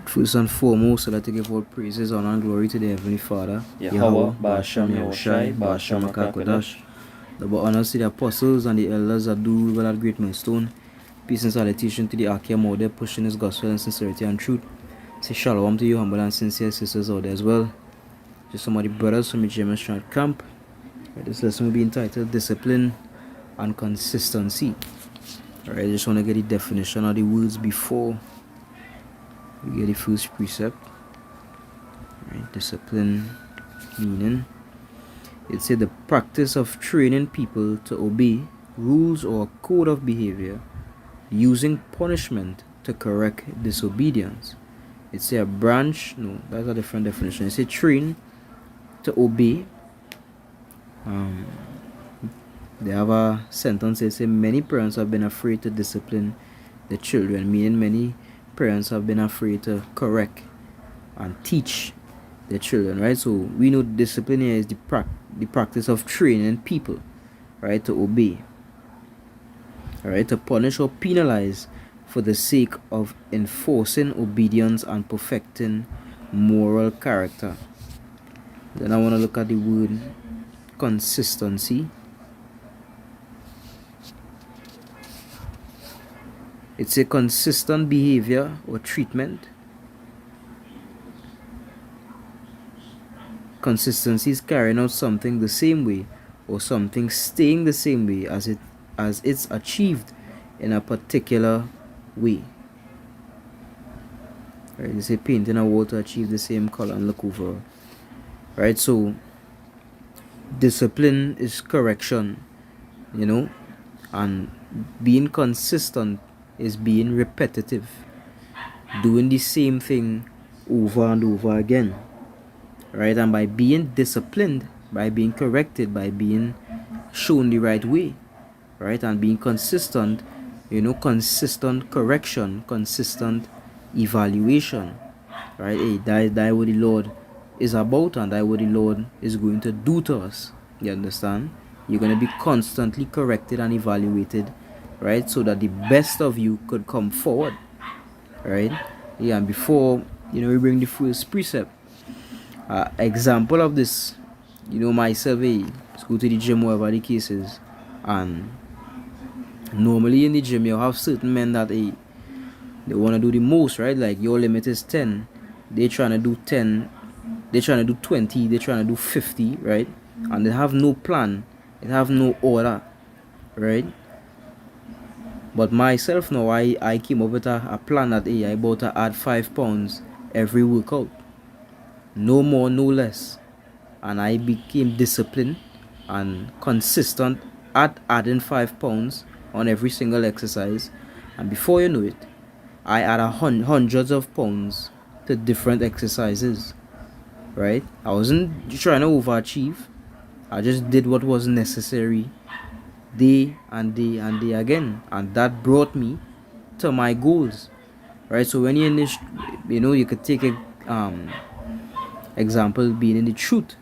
First and foremost, I'd like to give all praises, honor, and glory to the Heavenly Father, Yahweh, Ba'ashem, Yahushai, Ba'ashem, Makakodash. Double honors to the apostles and the elders that do well at Great Millstone. Peace and salutation to the Akia Mode, pushing his gospel in sincerity and truth. Say shalom to you, humble and sincere sisters out there as well. Just some of the brothers from the German Strand Camp. This lesson will be entitled Discipline and Consistency. Alright, I just want to get the definition of the words before we get the first precept. Right, discipline meaning it's the practice of training people to obey rules or a code of behavior using punishment to correct disobedience. It's a branch, no, that's a different definition. It's a train to obey. They have a sentence that says many parents have been afraid to discipline the children, meaning many parents have been afraid to correct and teach their children, right? So we know discipline here is the practice of training people, right, to obey, right, to punish or penalize for the sake of enforcing obedience and perfecting moral character. Then I want to look at the word consistency. It's a consistent behavior or treatment. Consistency is carrying out something the same way or something staying the same way as it's achieved in a particular way. Right, they say painting a wall to achieve the same color and look overall. Right, so discipline is correction, and being consistent is being repetitive, doing the same thing over and over again, right? And by being disciplined, by being corrected, by being shown the right way, right, and being consistent, consistent correction, consistent evaluation, right? Hey, that what the Lord is about, and that what the Lord is going to do to us. You understand? You're going to be constantly corrected and evaluated, right, so that the best of you could come forward, right? Yeah, and before we bring the first precept, example of this, myself, let's go to the gym, whatever the case is, and normally in the gym you have certain men that they want to do the most, right? Like your limit is 10, they're trying to do 10, they're trying to do 20, they're trying to do 50, right? And they have no plan, they have no order, right? But myself now, I came up with a plan that I about to add 5 pounds every workout. No more, no less. And I became disciplined and consistent at adding 5 pounds on every single exercise. And before you know it, I add hundreds of pounds to different exercises. Right? I wasn't trying to overachieve. I just did what was necessary day and day and day again, and that brought me to my goals, right? So when you're in this, you could take a example being in the truth.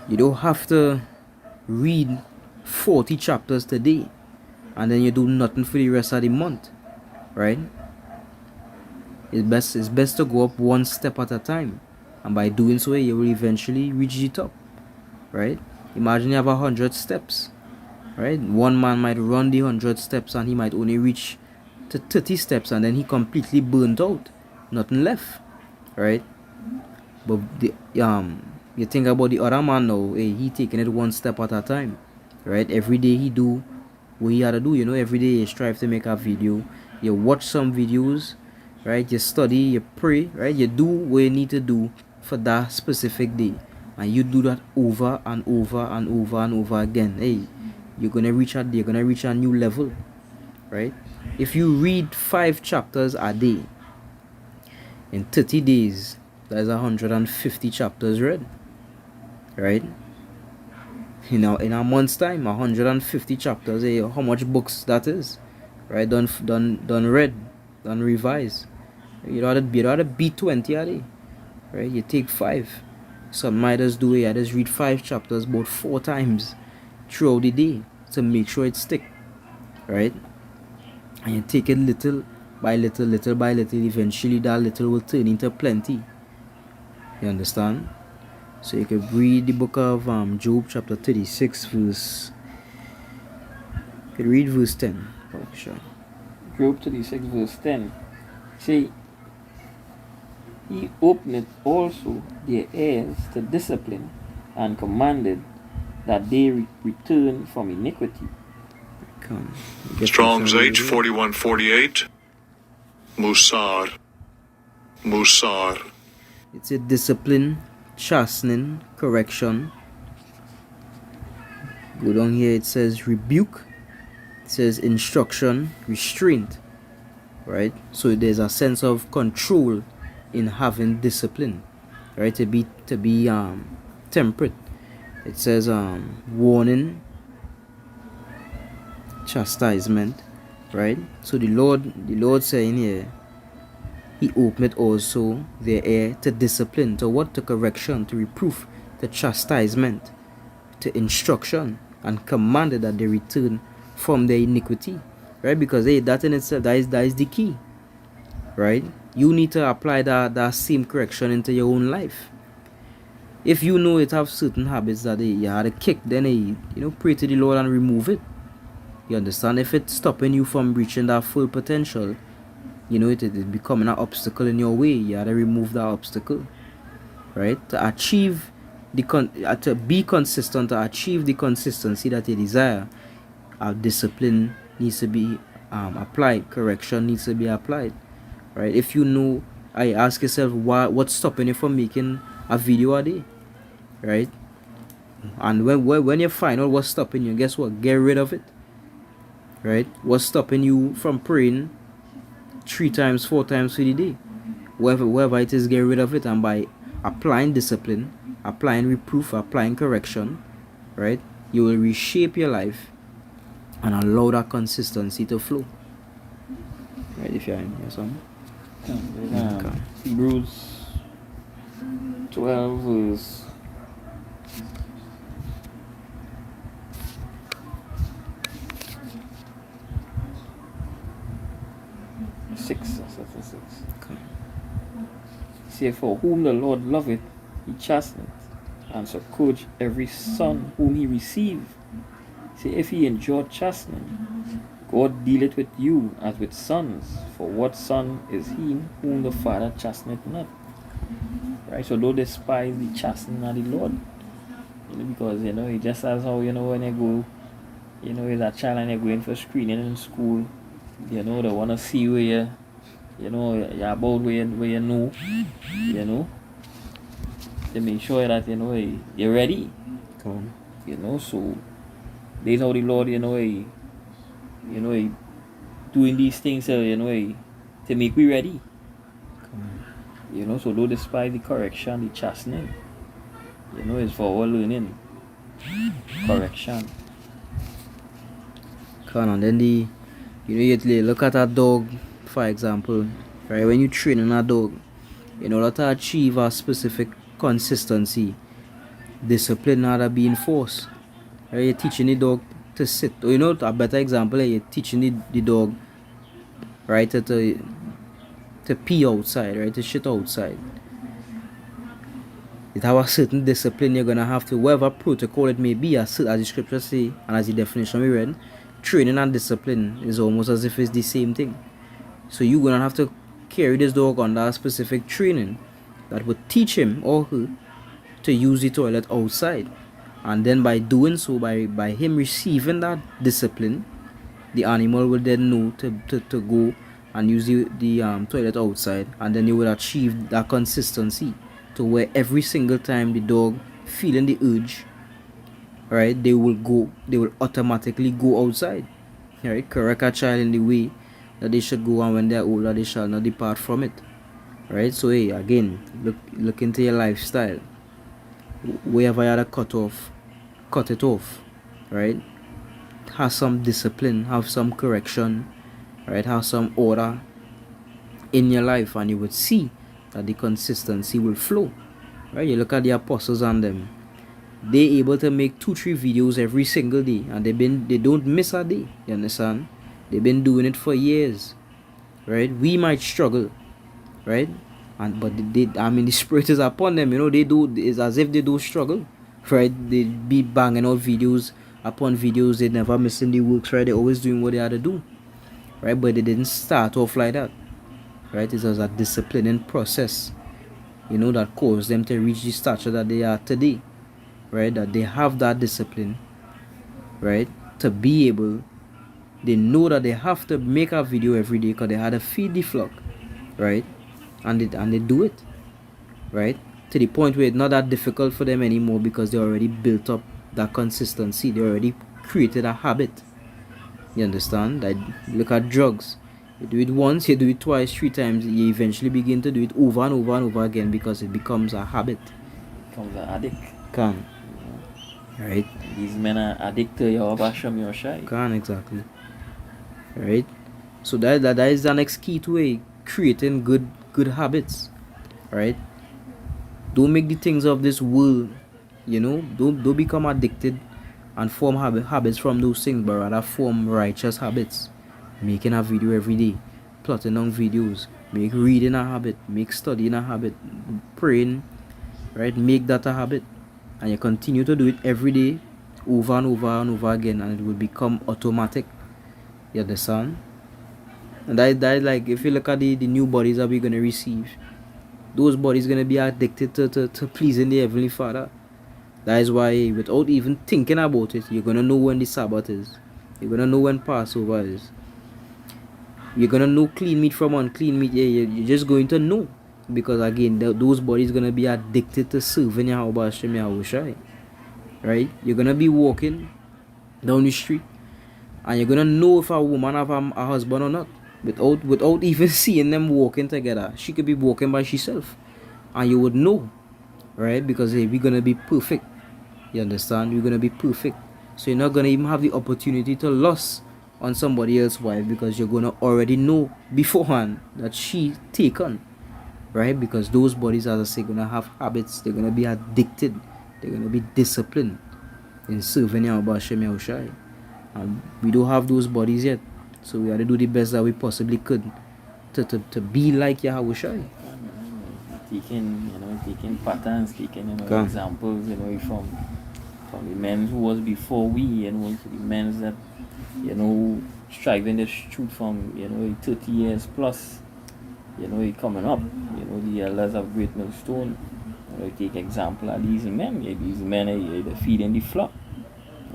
You don't have to read 40 chapters today and then you do nothing for the rest of the month, right? It's best to go up one step at a time, and by doing so you will eventually reach the top, right? Imagine you have 100 steps, right? One man might run the 100 steps and he might only reach to 30 steps and then he completely burnt out, nothing left, right? But you think about the other man now, he taking it one step at a time, right? Every day he do what he had to do, every day you strive to make a video, you watch some videos, right? You study, you pray, right? You do what you need to do for that specific day. And you do that over and over and over and over again. You're gonna reach a new level, right? If you read 5 chapters a day, in 30 days, that's 150 chapters read, right? In a month's time, 150 chapters. How much books that is, right? Done read, done revise. You ought to beat 20 a day, right? You take 5. Some might just do it. I just read 5 chapters about 4 times throughout the day to make sure it stick, right? And you take it little by little by little, eventually that little will turn into plenty. You understand? So you could read the book of Job chapter 36 verse, you could read verse 10. Sure. Job 36 verse 10. See, he opened also their ears to discipline, and commanded that they return from iniquity. Come. Strong's H 4148. Musar. It's a discipline, chastening, correction. Go down here, it says rebuke, it says instruction, restraint, right? So there's a sense of control in having discipline, right? To be temperate. It says warning, chastisement, right? So the Lord saying here, he opened also their ear to discipline, to what? To correction, to reproof, to chastisement, to instruction, and commanded that they return from their iniquity, right? Because that in itself, that is the key, right? You need to apply that same correction into your own life. If you know it have certain habits that you had a kick, then pray to the Lord and remove it. You understand? If it's stopping you from reaching that full potential, it is becoming an obstacle in your way, you have to remove that obstacle, right? To achieve to be consistent, to achieve the consistency that you desire, discipline needs to be applied, correction needs to be applied, right? If you know, I ask yourself, what's stopping you from making a video a day, right? And when you find out what's stopping you, guess what? Get rid of it, right? What's stopping you from praying 3 times, 4 times for the day? Wherever it is, get rid of it. And by applying discipline, applying reproof, applying correction, right, you will reshape your life and allow that consistency to flow, right? If you're in here, son. Hebrews 12 verse 6. Okay. See, for whom the Lord loveth, he chasteneth, and so scourge every son whom he receive. See, if he endured chastening, God dealeth with you as with sons. For what son is he whom the Father chasteneth not? Right? So don't despise the chastening of the Lord. Because it just as how when you go, as a child and you're going for screening in school, they want to see where you're about where you know. They make sure that you're ready. Come on. So there's how the Lord, he doing these things, to make we ready. Come on. So don't despise the correction, the chastening. It's for our learning. Correction. Come on. Then you look at a dog, for example, right? When you train a dog, in order to achieve a specific consistency, discipline had to be enforced. Right? You're teaching the dog to sit. Or a better example, you're teaching the dog, right, to pee outside, right, to shit outside. It have a certain discipline you're gonna have to, whatever protocol it may be, as the scriptures say, and as the definition we read, training and discipline is almost as if it's the same thing. So you're gonna have to carry this dog under a specific training that would teach him or her to use the toilet outside. And then by doing so, by him receiving that discipline, the animal will then know to go and use the toilet outside, and then you will achieve that consistency to where every single time the dog feeling the urge, right, they will automatically go outside, right? Correct a child in the way that they should go, and when they are older they shall not depart from it, right? So again, look into your lifestyle. Wherever you had to cut it off, right? Have some discipline, have some correction, right? Have some order in your life, and you would see that the consistency will flow, right? You look at the apostles and them, they able to make 2-3 videos every single day, and they don't miss a day. You understand? They've been doing it for years, right? We might struggle, right? But I mean, the spirit is upon them. They do. It's as if they do struggle, right? They be banging out videos upon videos. They never missing the works, right? They always doing what they had to do, right? But they didn't start off like that, right? It was a disciplining process, that caused them to reach the stature that they are today, right? That they have that discipline, right? To be able, they know that they have to make a video every day because they had to feed the flock, right? And they do it, right? To the point where it's not that difficult for them anymore because they already built up that consistency. They already created a habit. You understand? Like, look at drugs. You do it once, you do it twice, 3 times, you eventually begin to do it over and over and over again because it becomes a habit. Becomes an addict. Can. Right? These men are addicted to your Basham Yoshai. Can, exactly. Right? So that is the next key to it. Creating good habits, right? Don't make the things of this world, don't become addicted and form habits from those things, but rather form righteous habits. Making a video every day, plotting on videos, make reading a habit, make studying a habit, praying, right? Make that a habit, and you continue to do it every day, over and over and over again, and it will become automatic. You understand? And that like, if you look at the new bodies that we're going to receive, those bodies going to be addicted to pleasing the Heavenly Father. That is why, without even thinking about it, you're going to know when the Sabbath is. You're going to know when Passover is. You're going to know clean meat from unclean meat. Yeah, you're just going to know. Because again, those bodies going to be addicted to serving Yahweh Hashem Yahushai. Right? You're going to be walking down the street, and you're going to know if a woman have a husband or not. Without even seeing them walking together. She could be walking by herself, and you would know, right? Because hey, we're gonna be perfect. You understand? We're gonna be perfect. So you're not gonna even have the opportunity to lust on somebody else's wife, because you're gonna already know beforehand that she taken, right? Because those bodies, as I say, gonna have habits. They're gonna be addicted. They're gonna be disciplined in serving Yahweh Hashem Yahushai. And we don't have those bodies yet. So we had to do the best that we possibly could to be like Yahweh Shai. Taking patterns, taking examples, from the men who was before we, to the men that, striving the truth from 30 years plus, coming up, the elders of Great Millstone. Take example of these men. These men are feeding the flock.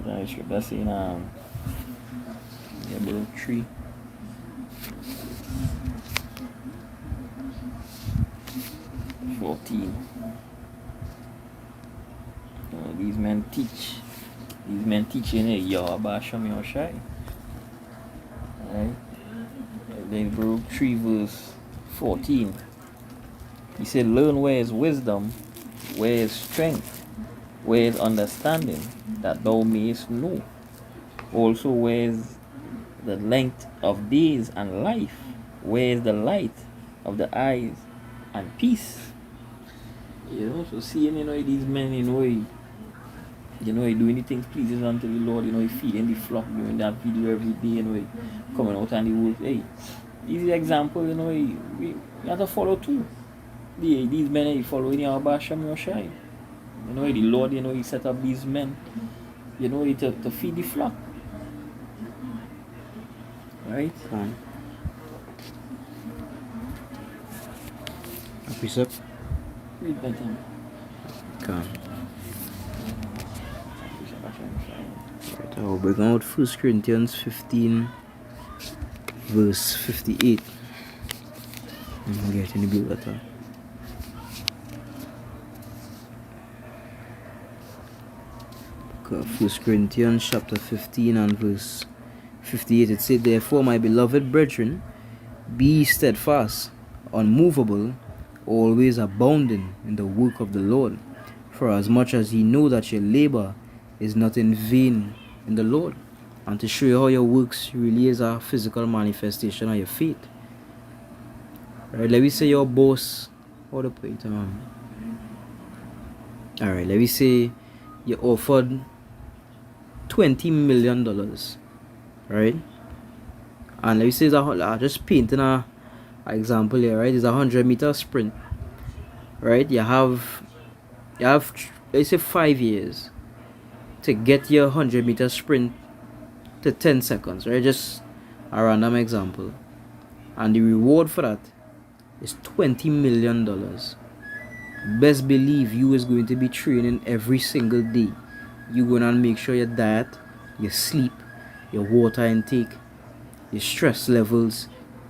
The scripture saying about 3. These men teach. These men teaching Yahweh Hashem Yoshai. Right? Then Baruch 3 verse 14. He said, learn where is wisdom, where is strength, where is understanding, that thou mayest know. Also where is the length of days and life, where is the light of the eyes and peace. So seeing these men, doing the things pleasing unto the Lord, feeding the flock, doing that video every day, coming out and the work. Hey, easy example, we have to follow too. These men following our Basham Yoshai. The Lord, he set up these men, to feed the flock. Right? A precept? Read that time. Right, I'll bring out 1 Corinthians 15 verse 58. I'm getting a bit better. Okay, 1 Corinthians chapter 15 and verse 58. It said, therefore, my beloved brethren, be steadfast, unmovable, always abounding in the work of the Lord, for as much as ye know that your labor is not in vain in the Lord. And to show you how your works really is a physical manifestation of your faith. Alright, let me say your boss, how to put it, alright, let me say you offered $20 million, right? And let me say that just painting a example here, right, is a 100-meter sprint, right? You have let's say 5 years to get your 100-meter sprint to 10 seconds, right? Just a random example. And the reward for that is $20 million. Best believe you is going to be training every single day. You're going to make sure your diet, your sleep, your water intake, your stress levels,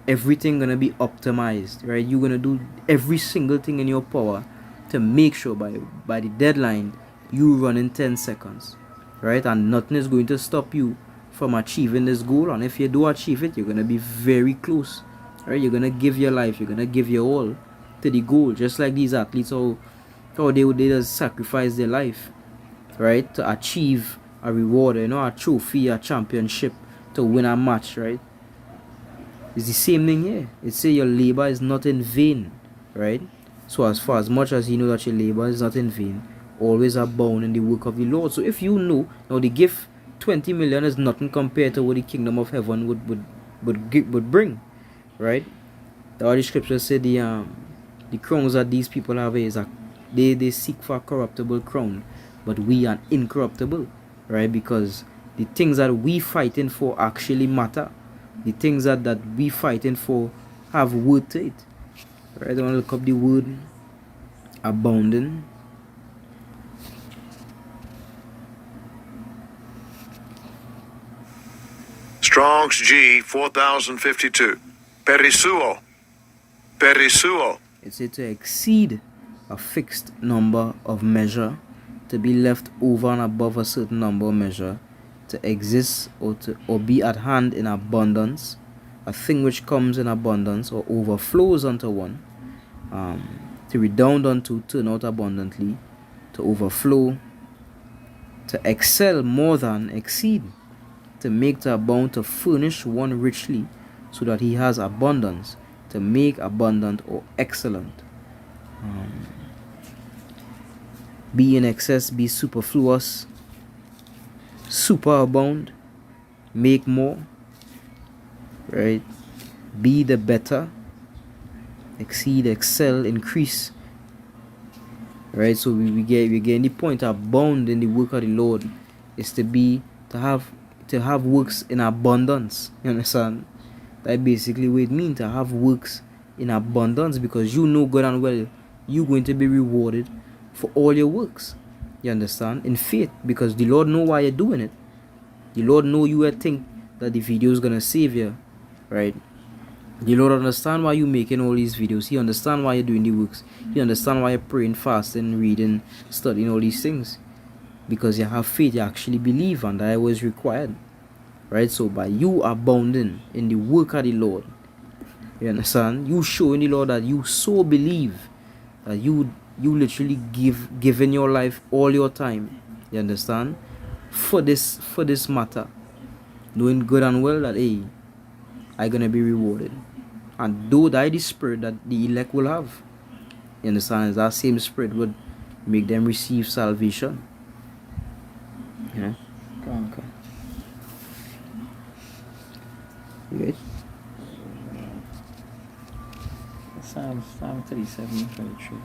everything going to be optimized, right? You're going to do every single thing in your power to make sure by the deadline you run in 10 seconds, right? And nothing is going to stop you from achieving this goal. And if you do achieve it, you're going to be very close, right? You're going to give your life, you're going to give your all to the goal, just like these athletes, how they just sacrifice their life, right, to achieve a reward, a trophy, a championship, to win a match, right? It's the same thing here. It say your labor is not in vain, right? So as much as you know that your labor is not in vain, always abound in the work of the Lord. So if you know now the gift 20 million is nothing compared to what the kingdom of heaven would bring, right? The scriptures say the crowns that these people have is they seek for a corruptible crown, but we are incorruptible, right? Because the things that we fighting for actually matter. The things that we fighting for have word to it, right? I want to look up the word abounding. Strong's G 4052. Perisuo. Perisuo. It said to exceed a fixed number of measure, to be left over and above a certain number of measure, to exist or be at hand in abundance, a thing which comes in abundance or overflows unto one, to redound unto, turn out abundantly, to overflow, to excel more than, exceed, to make, to abound, to furnish one richly, so that he has abundance, to make abundant or excellent. Be in excess, be superfluous, superabound, make more, right? Be the better, exceed, excel, increase, right? So we get the point. Abound in the work of the Lord is to have works in abundance. You understand? That basically what it means, to have works in abundance, because you know good and well you're going to be rewarded for all your works. You understand? In faith, because the Lord know why you're doing it. The Lord know you will think that the video is gonna save you, right? The Lord understand why you're making all these videos. He understand why you're doing the works. He understand why you're praying, fasting, reading, studying all these things, because you have faith. You actually believe, and that was required, right? So by you abounding in the work of the Lord, you understand, you showing the Lord that you so believe that you literally giving your life, all your time, you understand, for this matter, knowing good and well that hey, I gonna be rewarded. And though that the spirit that the elect will have, you understand, that same spirit would make them receive salvation. Yeah. Okay. You good? Psalm 37, 23.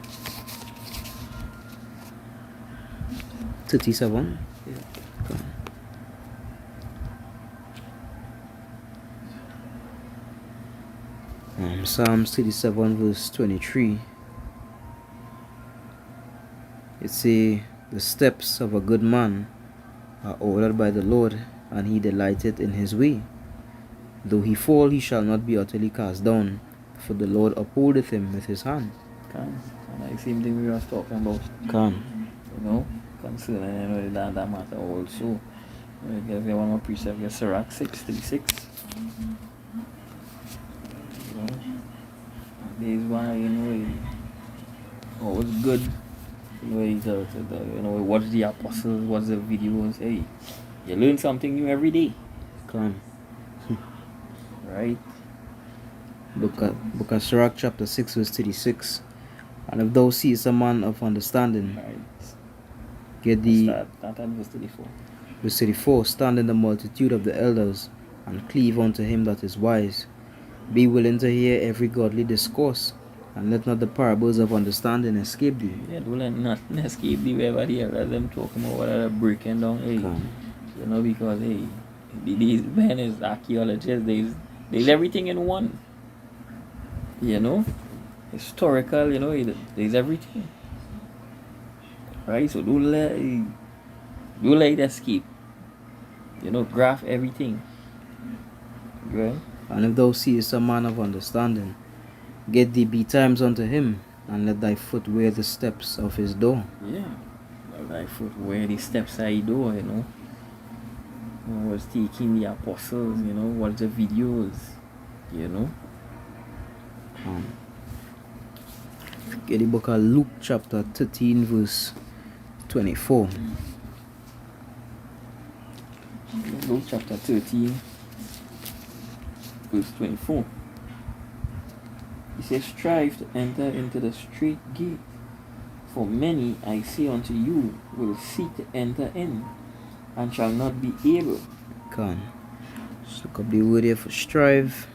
37. Yeah. Psalms 37 verse 23. It say, the steps of a good man are ordered by the Lord, and he delighteth in his way. Though he fall, he shall not be utterly cast down, for the Lord upholdeth him with his hand. And the same thing we were talking about. Concerning that matter also. Give you one more precept, Sirach 6:36. This one, always good. Watch the apostles, watch the videos. Hey, you learn something new every day. Right? Book of Sirach chapter 6 verse 36. And if thou seest a man of understanding, Right. get the That verse 34. verse 34, stand in the multitude of the elders, and cleave unto him that is wise. Be willing to hear every godly discourse, and let not the parables of understanding escape thee. Yeah, don't let nothing escape thee wherever they are. Them talking about what are breaking down, hey. Come. You know, because hey, these men is archaeologists, there's everything in one. You know? Historical, you know, there's everything. Right? So don't let it escape. You know, graph everything. Right? And if thou seest a man of understanding, get thee betimes unto him, and let thy foot wear the steps of his door. Yeah. Let thy foot where the steps are door, you know. I was taking the apostles, you know, watch the videos, you know. Get the book of Luke chapter 13 verse 24. Luke chapter 13 verse 24. He says, strive to enter into the straight gate, for many, I say unto you, will seek to enter in, and shall not be able. Come. Just look up the word here for strive.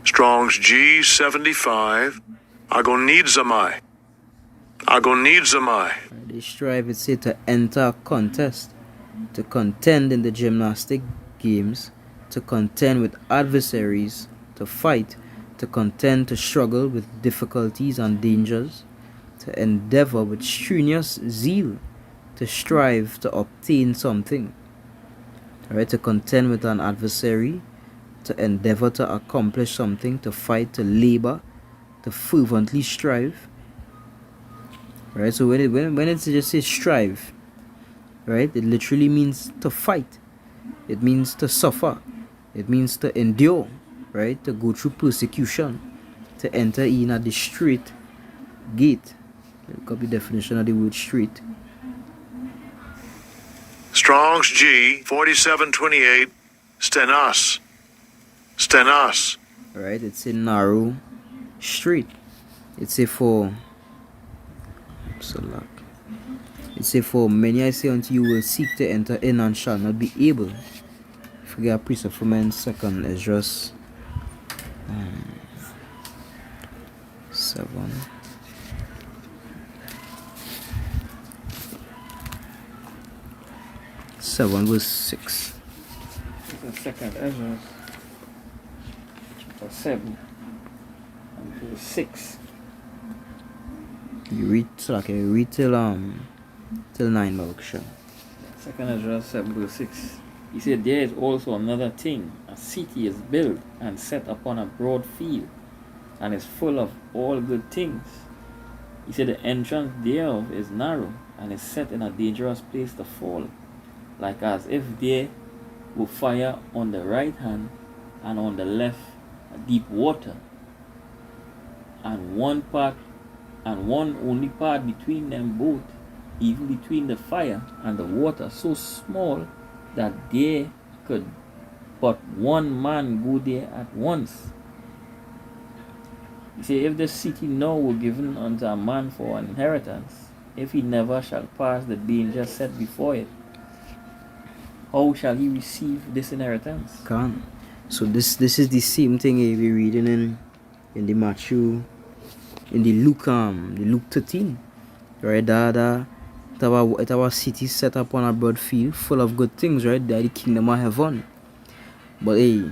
Strong's G75. Agonizamai. Agonizamai. They strive, it say, to enter a contest, to contend in the gymnastic games, to contend with adversaries, to fight, to contend, to struggle with difficulties and dangers, to endeavor with strenuous zeal, to strive to obtain something. Alright, to contend with an adversary, to endeavor to accomplish something, to fight, to labor, to fervently strive. Right, so when it just says strive, right, it literally means to fight. It means to suffer. It means to endure, right, to go through persecution, to enter in at the straight gate. Look up the definition of the word straight. Strong's G 4728. Stenos. Stenos. Right, it's a narrow, straight. It's a for select. It's a for many, I say unto you, will seek to enter in and shall not be able. Forget priest of women, second Esdras 7. Verse 6. It's the second Ezra, chapter 7, and verse 6. You read, so like you read till 9, Malksha. Second Ezra 7 verse 6. He said, there is also another thing. A city is built and set upon a broad field, and is full of all good things. He said, the entrance thereof is narrow, and is set in a dangerous place to fall, like as if there were fire on the right hand, and on the left a deep water, and one only part between them both, even between the fire and the water, so small that there could but one man go there at once. You see, if the city now were given unto a man for an inheritance, if he never shall pass the danger set before it, how shall he receive this inheritance? Can't. So this is the same thing we're reading in the Matthew, in the Luke 13, right? That our city set up on a broad field full of good things, right? They're the kingdom of heaven. But hey,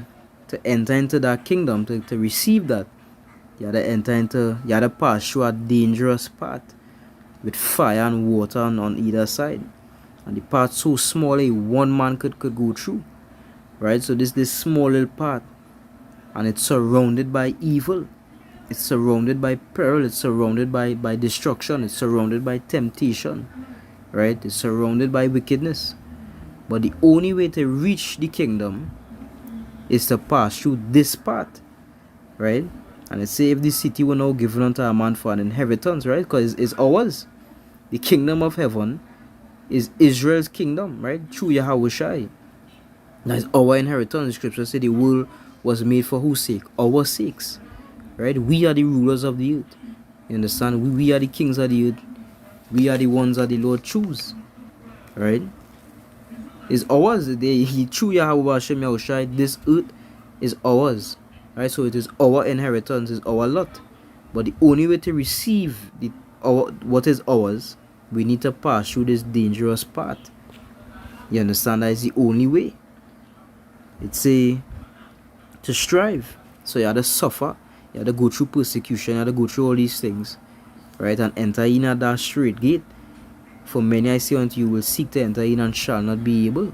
to enter into that kingdom, to receive that, you have to pass through a dangerous path with fire and water on either side. And the path so small, one man could go through. Right? So this small little path, and it's surrounded by evil. It's surrounded by peril. It's surrounded by destruction. It's surrounded by temptation. Right? It's surrounded by wickedness. But the only way to reach the kingdom is to pass through this path. Right? And it say if the city were now given unto a man for an inheritance, right? Because it's ours. The kingdom of heaven is Israel's kingdom, right? Through Yahushua. That's our inheritance. The scripture said the world was made for whose sake? Our sakes. Right? We are the rulers of the earth. You understand? We are the kings of the earth. We are the ones that the Lord choose. Right? It's ours. He through Yahweh Hashem Yahushua, this earth is ours, right? So it is our inheritance, is our lot. But the only way to receive what is ours, we need to pass through this dangerous path. You understand? That is the only way. It's to strive. So you have to suffer, you have to go through persecution, you have to go through all these things, right? And enter in at that straight gate. For many I say unto you will seek to enter in and shall not be able,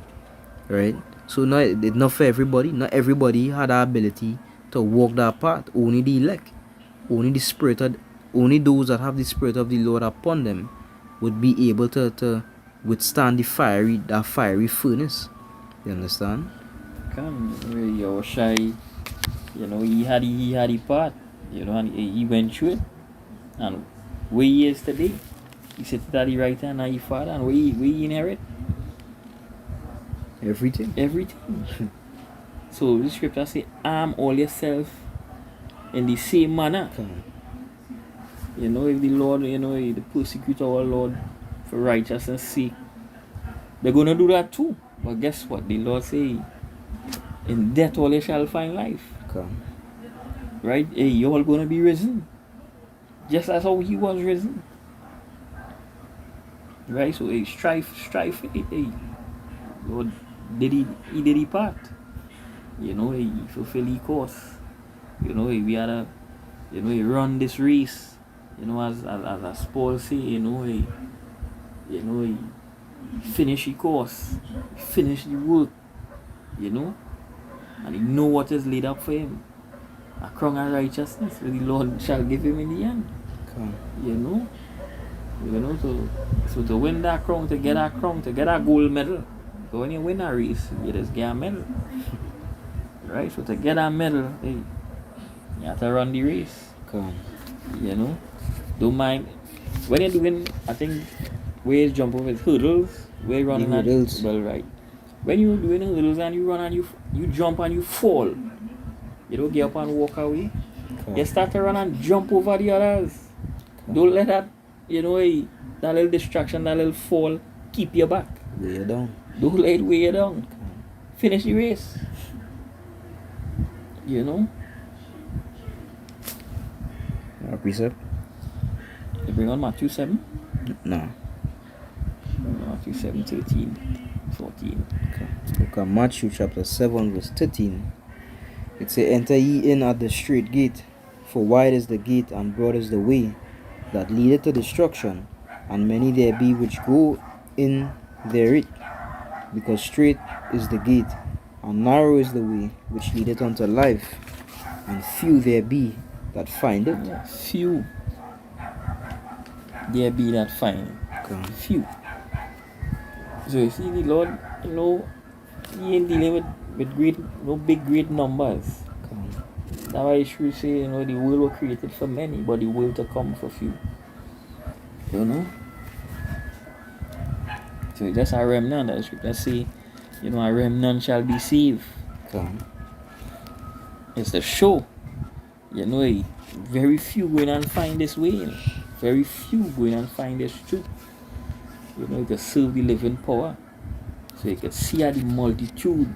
right? So not for everybody. Not everybody had the ability to walk that path. Only the elect, only those that have the Spirit of the Lord upon them would be able to withstand that fiery furnace. You understand? Come, Yahushai, he had the part, and he went through it. And where he is today, he sits at the right hand of his Father, and where he inherit Everything. So the scripture say, arm all yourself in the same manner. If the Lord, the persecute our Lord for righteousness' sake, they're gonna do that too. But guess what? The Lord say, in death all you shall find life. Right? Hey, you all gonna be risen. Just as how he was risen. Right? So hey, strive for it. Hey, Lord did he did his part. He fulfill his course. We had to, he run this race. As Paul say, he finish his course, finish the work, and he know what is laid up for him. A crown of righteousness the Lord shall give him in the end. So to win that crown, to get that gold medal. So when you win a race, you just get a medal. Right? So to get that medal, hey, you have to run the race. Don't mind when you're doing, I think where you jump over hurdles, where you running hurdles. Well, right. When you're doing hurdles and you run and you jump and you fall, you don't get up and walk away. You start to run and jump over the others. Don't let that, that little distraction, that little fall keep you back. Weigh you down. Don't let it weigh you down. Finish the race. Precept? You bring on Matthew 7? No. Matthew 7, 13, 14. Look at Matthew chapter 7 verse 13. It says, enter ye in at the straight gate, for wide is the gate and broad is the way that leadeth to destruction, and many there be which go in thereat. Because straight is the gate, and narrow is the way which leadeth unto life, and few there be that find it. Yeah, few there be that find it. Few. So you see the Lord, he ain't dealing with great numbers. That's why he should say, the world was created for many, but the world to come for few. So that's a remnant that the scripture say, a remnant shall be saved. It's the show. Very few going and find this way. Very few going and find this truth. You can serve the living power. So you can see how the multitude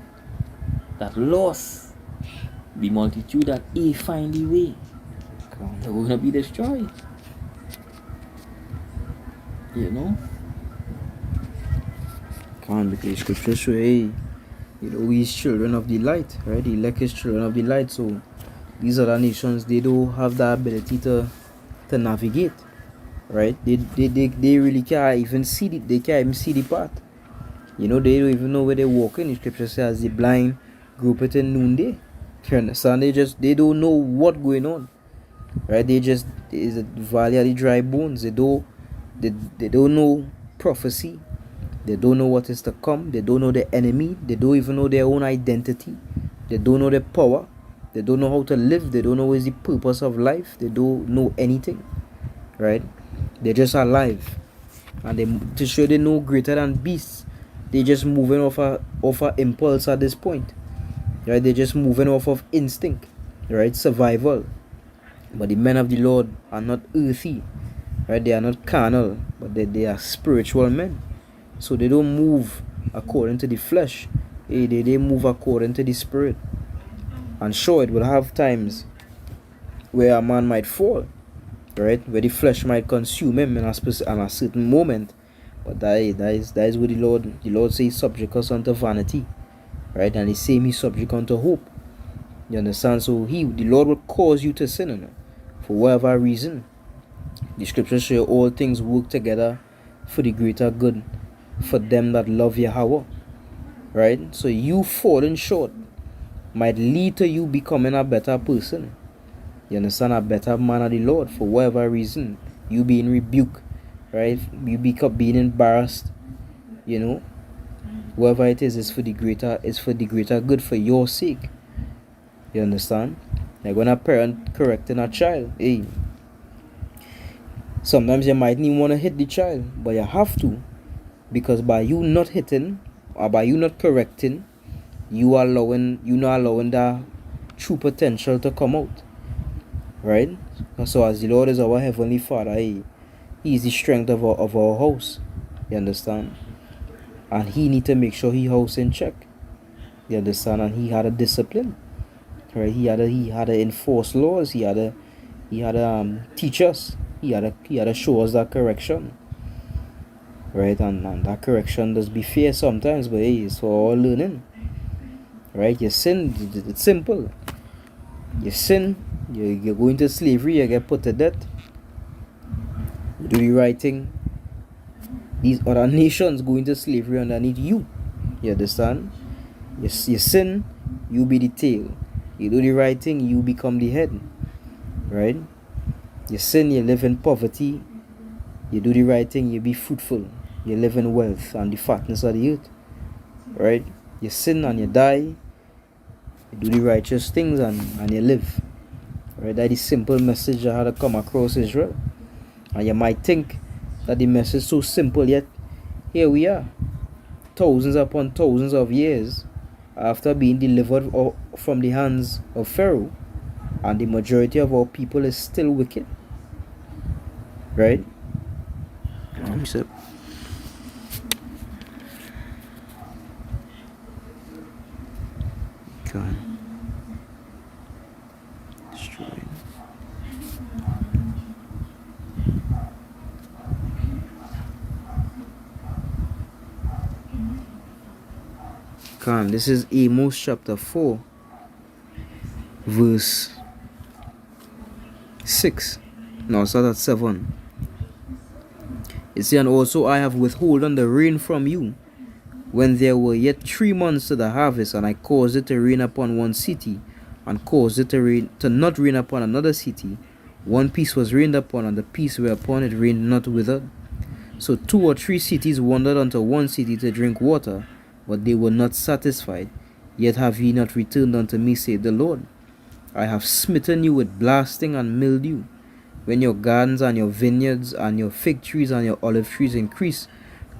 that lost, the multitude that find the way, they're going to be destroyed. Because scripture say, we is children of the light, right? The elect is children of the light. So these other nations, they don't have the ability to navigate, right? They really can't even see they can't even see the path. They don't even know where they're walking. The scripture says the blind group it in noonday. You understand? They don't know what's going on, right? It's a valley of the dry bones. They don't know prophecy. They don't know what is to come. They don't know the enemy. They don't even know their own identity. They don't know their power. They don't know how to live. They don't know what is the purpose of life. They don't know anything, right? They're just alive, and to show they know greater than beasts. They're just moving off a impulse at this point, right? They're just moving off of instinct, right? Survival. But the men of the Lord are not earthy, right? They are not carnal, but they are spiritual men. So they don't move according to the flesh. They move according to the spirit. And sure, it will have times where a man might fall, right? Where the flesh might consume him in a certain moment. But that is what the Lord says, subject us unto vanity, right? And the same He subject unto hope. You understand? So the Lord will cause you to sin, you know, for whatever reason. The scriptures show all things work together for the greater good for them that love Yahweh, right? So you falling short might lead to you becoming a better person. You understand? A better man of the Lord for whatever reason. You being rebuked, right? You being embarrassed, you know. Whatever it is for the greater good for your sake. You understand? Like when a parent correcting a child, hey, sometimes you might not want to hit the child, but you have to, because by you not hitting or by you not correcting, you not allowing that true potential to come out, right? So as the Lord is our heavenly Father, He is the strength of our house. You understand? And He need to make sure He house in check. You understand? And He had a discipline, right? He had to enforce laws. He had to teach us. He had to show us that correction, right? And that correction does be fair sometimes, but hey, it's for all learning, right? You sin, it's simple. You sin, you go into slavery, you get put to death. You do the right thing. These other nations go into slavery underneath you. You understand? You sin, you be the tail. You do the right thing, you become the head, right? You sin, you live in poverty. You do the right thing, you be fruitful. You live in wealth and the fatness of the earth, right? You sin and you die. You do the righteous things and you live, right? That is the simple message I had to come across Israel. And you might think that the message is so simple, yet here we are, thousands upon thousands of years after being delivered from the hands of Pharaoh, and the majority of our people is still wicked, right? So God destroyed. Come, this is Amos chapter 4, verse 6. No, start at 7. It says, and also I have withholden the rain from you, when there were yet 3 months to the harvest, and I caused it to rain upon one city, and caused it to not rain upon another city. One piece was rained upon, and the piece whereupon it rained not withered. So 2 or 3 cities wandered unto one city to drink water, but they were not satisfied. Yet have ye not returned unto me, saith the Lord. I have smitten you with blasting and mildew. When your gardens and your vineyards and your fig trees and your olive trees increase,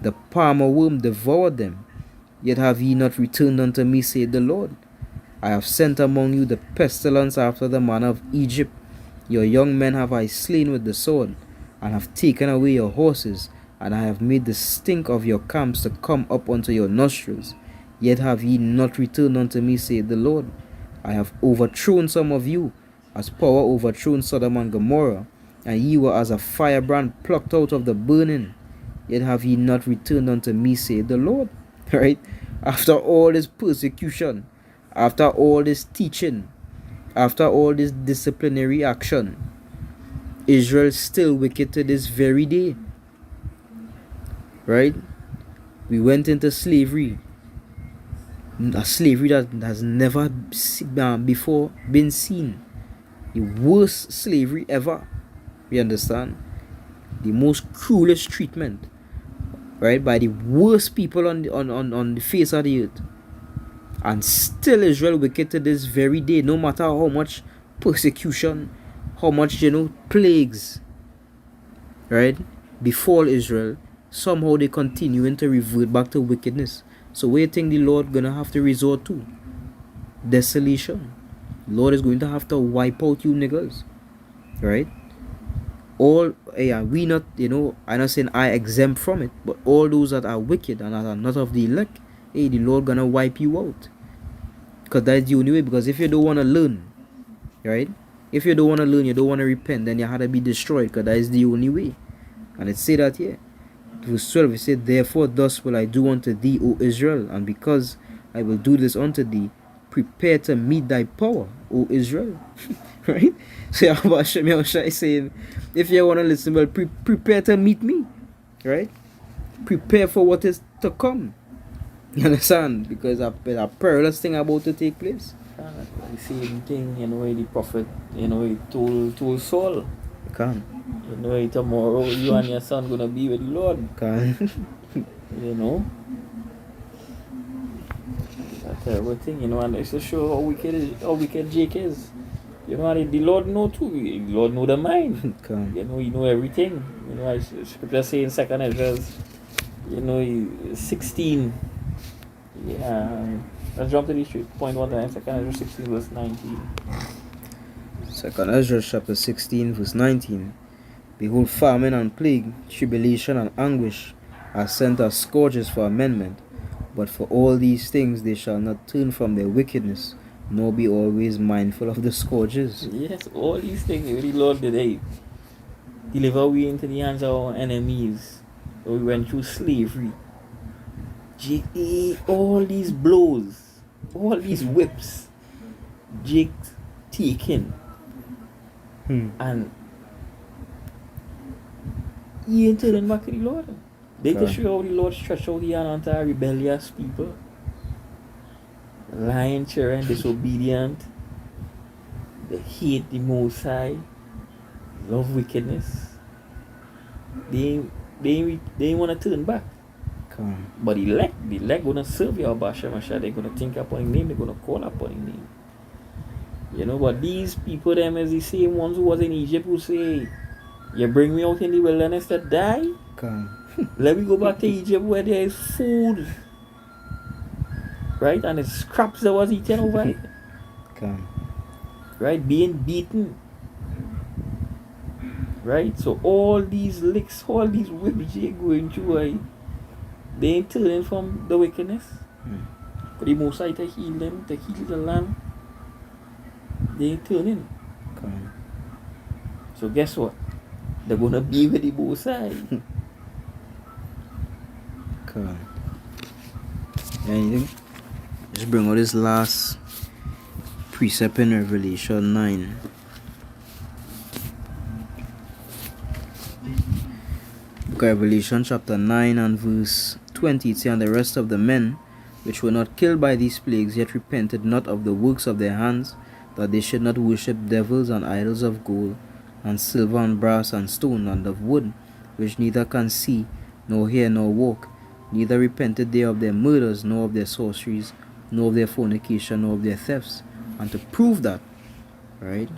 the palmer worm devoured them. Yet have ye not returned unto me, saith the Lord. I have sent among you the pestilence after the manner of Egypt. Your young men have I slain with the sword, and have taken away your horses, and I have made the stink of your camps to come up unto your nostrils. Yet have ye not returned unto me, saith the Lord. I have overthrown some of you, as power overthrown Sodom and Gomorrah, and ye were as a firebrand plucked out of the burning. Yet have ye not returned unto me, saith the Lord. Right? After all this persecution, after all this teaching, after all this disciplinary action, Israel still wicked to this very day. Right? We went into slavery, a slavery that has never before been seen. The worst slavery ever. You understand? The most cruelest treatment, right, by the worst people on the face of the earth. And still Israel wicked to this very day, no matter how much persecution, how much, plagues, right, befall Israel. Somehow they continuing to revert back to wickedness. So where you think the Lord gonna have to resort to? Desolation. The Lord is going to have to wipe out you niggas, right? We not, I'm not saying I exempt from it, but all those that are wicked and that are not of the elect, the Lord gonna wipe you out. Because that's the only way. Because if you don't want to learn, right? If you don't want to learn, you don't want to repent, then you had to be destroyed. Because that is the only way. And it say that here. Verse 12, it said, therefore thus will I do unto thee, O Israel, and because I will do this unto thee, prepare to meet thy power, O Israel. Right? So Yahweh Hashem Yahushua is saying, if you want to listen, well, prepare to meet me. Right? Prepare for what is to come. You understand? Because a perilous thing about to take place. The same thing, the prophet, he told Saul. You can't. Tomorrow you and your son gonna be with the Lord. Can't. That's a terrible thing, and it's to show how wicked Jake is. And the Lord know too. The Lord know the mind. Can't. He know everything. As scripture say in 2nd Ezra, 16. Yeah. Let's jump to the point one time. 2nd Ezra 16 verse 19. 2nd Ezra chapter 16 verse 19. Behold, famine and plague, tribulation and anguish are sent as scourges for amendment. But for all these things they shall not turn from their wickedness, nor be always mindful of the scourges. Yes, all these things the Lord did deliver we into the hands of our enemies. So we went through slavery. All these blows, all these whips, Jake taken. And he ain't turning back to the Lord. They just show how the Lord stretched out the hand unto rebellious people. Lying, children, disobedient. They hate the Most High. Love wickedness. They ain't want to turn back. But the elect gonna serve Yahweh Hashem Mashiach. They're gonna think upon his name. They're gonna call upon his name. But these people, them is the same ones who was in Egypt who say, you bring me out in the wilderness to die? Let me go back to Egypt where there is food. Right? And it's scraps that was eaten over there. Right? Being beaten. Right? So all these licks, all these whips you're going through, they ain't turning from the wickedness. For the Most High to heal them, to heal the land. They ain't turning. So guess what? They're gonna be with the Most High. Anything? Just bring out this last precept in Revelation 9. Book of Revelation chapter 9 and verse 20. It says, and the rest of the men which were not killed by these plagues yet repented not of the works of their hands, that they should not worship devils and idols of gold and silver and brass and stone and of wood, which neither can see, nor hear, nor walk. Neither repented they of their murders, nor of their sorceries, nor of their fornication, nor of their thefts. And to prove that, right,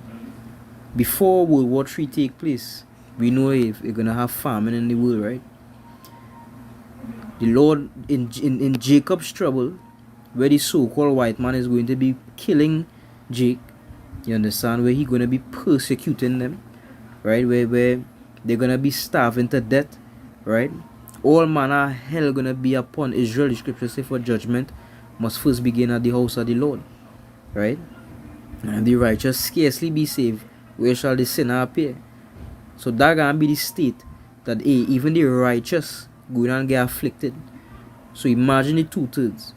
before World War III take place, we know if we're gonna have famine in the world, right? The Lord in Jacob's trouble, where the so-called white man is going to be killing Jake, you understand, where he's gonna be persecuting them, right? Where they're gonna be starving to death, right? All manner of hell gonna be upon Israel. The scripture say for judgment must first begin at the house of the Lord, right? And the righteous scarcely be saved, where shall the sinner appear? So that gonna be the state that even the righteous going and get afflicted. So imagine the 2/3.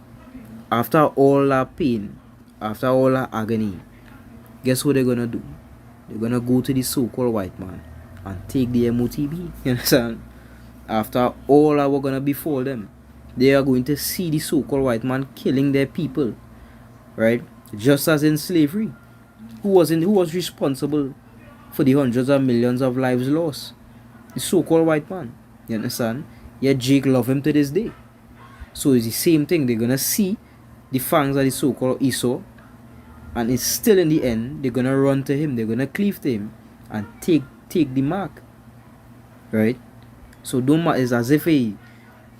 After all that pain, after all that agony, guess what they're gonna do? They're gonna go to the so-called white man and take the MOTB. You understand? After all that were gonna befall them, they are going to see the so-called white man killing their people, right? Just as in slavery. Who was responsible for the hundreds of millions of lives lost? The so-called white man. You understand? Yet Jake love him to this day. So it's the same thing. They're gonna see the fangs of the so-called Esau, and it's still in the end they're gonna run to him. They're gonna cleave to him and take the mark, right? So don't matter. It's as if the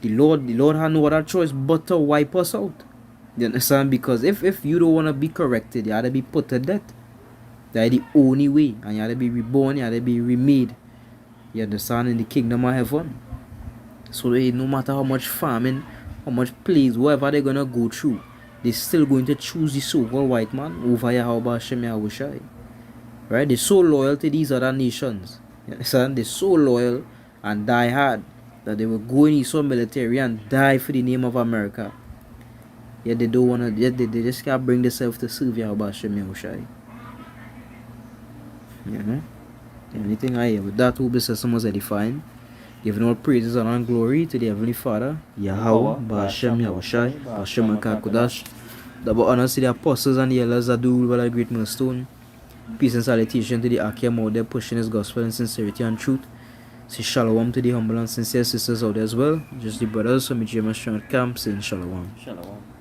Lord had no other choice but to wipe us out. You understand? Because if you don't want to be corrected, you have to be put to death. That's the only way. And you have to be reborn, you have to be remade. You understand? In the kingdom of heaven. So no matter how much famine, how much plagues, whatever they're going to go through, they're still going to choose the so-called white man over Yahweh Hashem Yahushai. Right? They're so loyal to these other nations. You understand? They're so loyal and die hard that they will go in the military and die for the name of America. Yet they don't wanna, yet they just can't bring themselves to serve Yahweh Hashem Yahushai. You know? Anything I hear with that will be most edifying. Giving all praises and glory to the Heavenly Father, Yahweh, Ba'ashem, Yahushai, Ba'ashem, and Kakodash. Double honors to the apostles and the elders that do rule by the great millstone. Peace and salutation to the Akim out there pushing his gospel in sincerity and truth. Say shalom to the humble and sincere sisters out there as well. Just the brothers from the James Strand camp saying shalom. Shalom.